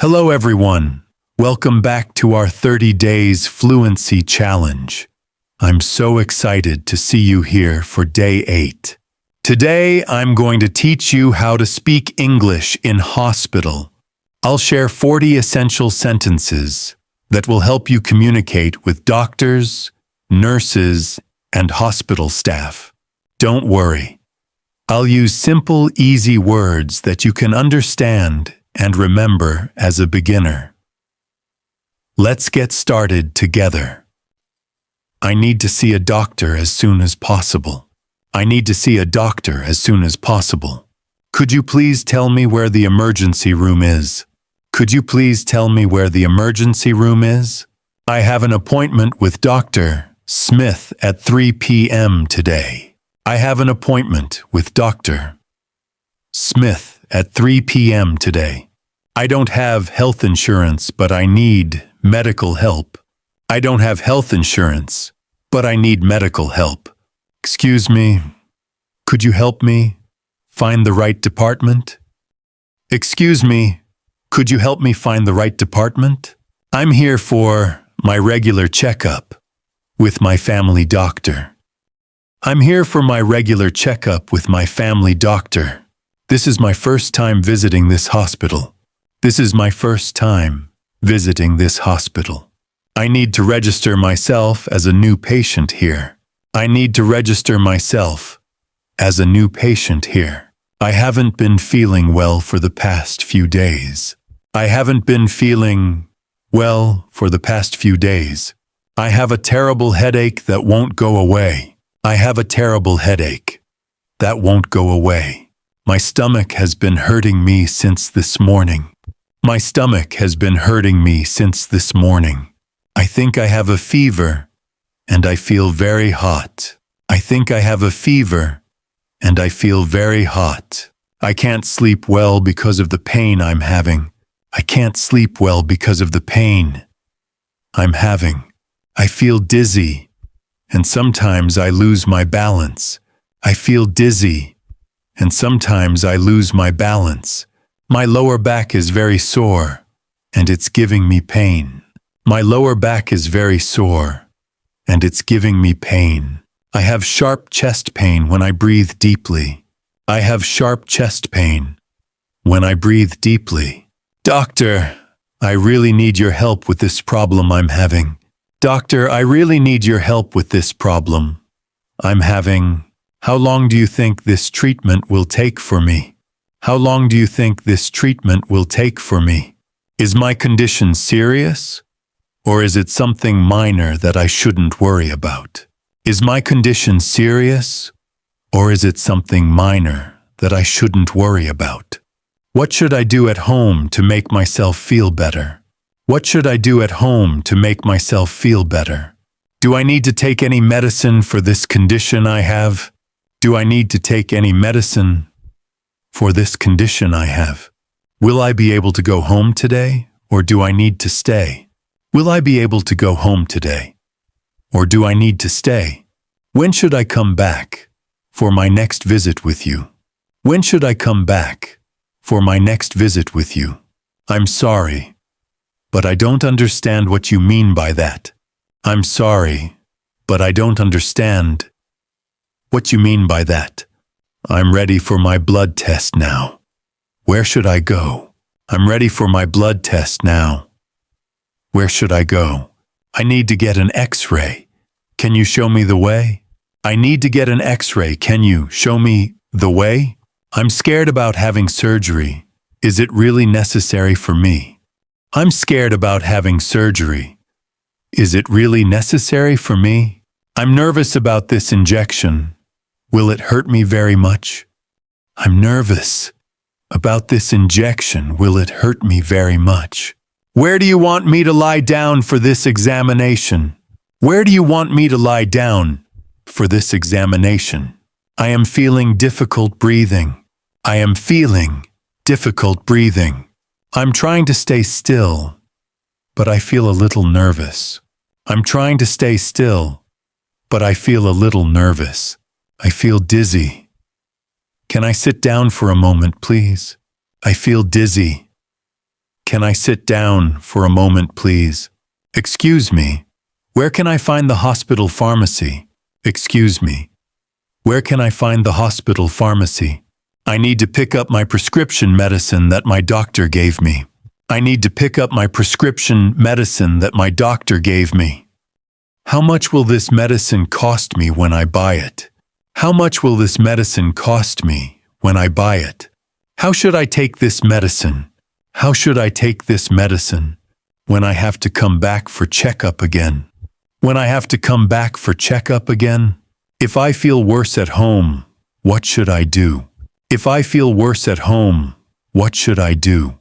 Hello everyone. Welcome back to our 30 Days Fluency Challenge. I'm so excited to see you here for day 8. Today, I'm going to teach you how to speak English in hospital. I'll share 40 essential sentences that will help you communicate with doctors, nurses, and hospital staff. Don't worry. I'll use simple, easy words that you can understand and remember as a beginner. Let's get started together. I need to see a doctor as soon as possible. I need to see a doctor as soon as possible. Could you please tell me where the emergency room is? Could you please tell me where the emergency room is? I have an appointment with Dr. Smith at 3 p.m. today. I have an appointment with Dr. Smith at 3 p.m. today. I don't have health insurance, but I need medical help. I don't have health insurance, but I need medical help. Excuse me, could you help me find the right department? Excuse me, could you help me find the right department? I'm here for my regular checkup with my family doctor. I'm here for my regular checkup with my family doctor. This is my first time visiting this hospital. This is my first time visiting this hospital. I need to register myself as a new patient here. I need to register myself as a new patient here. I haven't been feeling well for the past few days. I haven't been feeling well for the past few days. I have a terrible headache that won't go away. I have a terrible headache that won't go away. My stomach has been hurting me since this morning. My stomach has been hurting me since this morning. I think I have a fever, and I feel very hot. I think I have a fever, and I feel very hot. I can't sleep well because of the pain I'm having. I can't sleep well because of the pain I'm having. I feel dizzy, and sometimes I lose my balance. I feel dizzy, and sometimes I lose my balance. My lower back is very sore, and it's giving me pain. My lower back is very sore, and it's giving me pain. I have sharp chest pain when I breathe deeply. I have sharp chest pain when I breathe deeply. Doctor, I really need your help with this problem I'm having. Doctor, I really need your help with this problem I'm having. How long do you think this treatment will take for me? How long do you think this treatment will take for me? Is my condition serious? Or is it something minor that I shouldn't worry about? Is my condition serious? Or is it something minor that I shouldn't worry about? What should I do at home to make myself feel better? What should I do at home to make myself feel better? Do I need to take any medicine for this condition I have? Do I need to take any medicine for this condition I have? Will I be able to go home today, or do I need to stay? Will I be able to go home today, or do I need to stay? When should I come back for my next visit with you? When should I come back for my next visit with you? I'm sorry, but I don't understand what you mean by that. I'm sorry, but I don't understand what you mean by that. I'm ready for my blood test now. Where should I go? I'm ready for my blood test now. Where should I go? I need to get an X-ray. Can you show me the way? I need to get an X-ray. Can you show me the way? I'm scared about having surgery. Is it really necessary for me? I'm scared about having surgery. Is it really necessary for me? I'm nervous about this injection. Will it hurt me very much? I'm nervous about this injection. Will it hurt me very much? Where do you want me to lie down for this examination? Where do you want me to lie down for this examination? I am feeling difficult breathing. I am feeling difficult breathing. I'm trying to stay still, but I feel a little nervous. I'm trying to stay still, but I feel a little nervous. I feel dizzy. Can I sit down for a moment, please? I feel dizzy. Can I sit down for a moment, please? Excuse me. Where can I find the hospital pharmacy? Excuse me. Where can I find the hospital pharmacy? I need to pick up my prescription medicine that my doctor gave me. I need to pick up my prescription medicine that my doctor gave me. How much will this medicine cost me when I buy it? How much will this medicine cost me when I buy it? How should I take this medicine? How should I take this medicine when I have to come back for checkup again? When I have to come back for checkup again? If I feel worse at home, what should I do? If I feel worse at home, what should I do?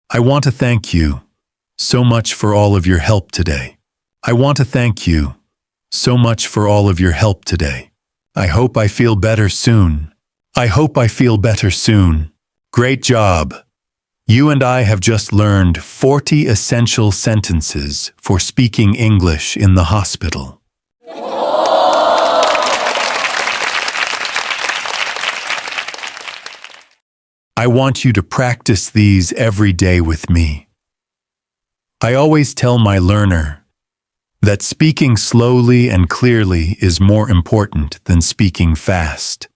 I want to thank you so much for all of your help today. I want to thank you so much for all of your help today. I hope I feel better soon. I hope I feel better soon. Great job. You and I have just learned 40 essential sentences for speaking English in the hospital. I want you to practice these every day with me. I always tell my learner that speaking slowly and clearly is more important than speaking fast.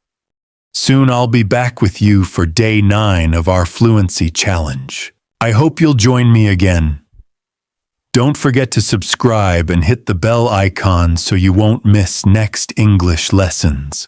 Soon I'll be back with you for day 9 of our fluency challenge. I hope you'll join me again. Don't forget to subscribe and hit the bell icon so you won't miss next English lessons.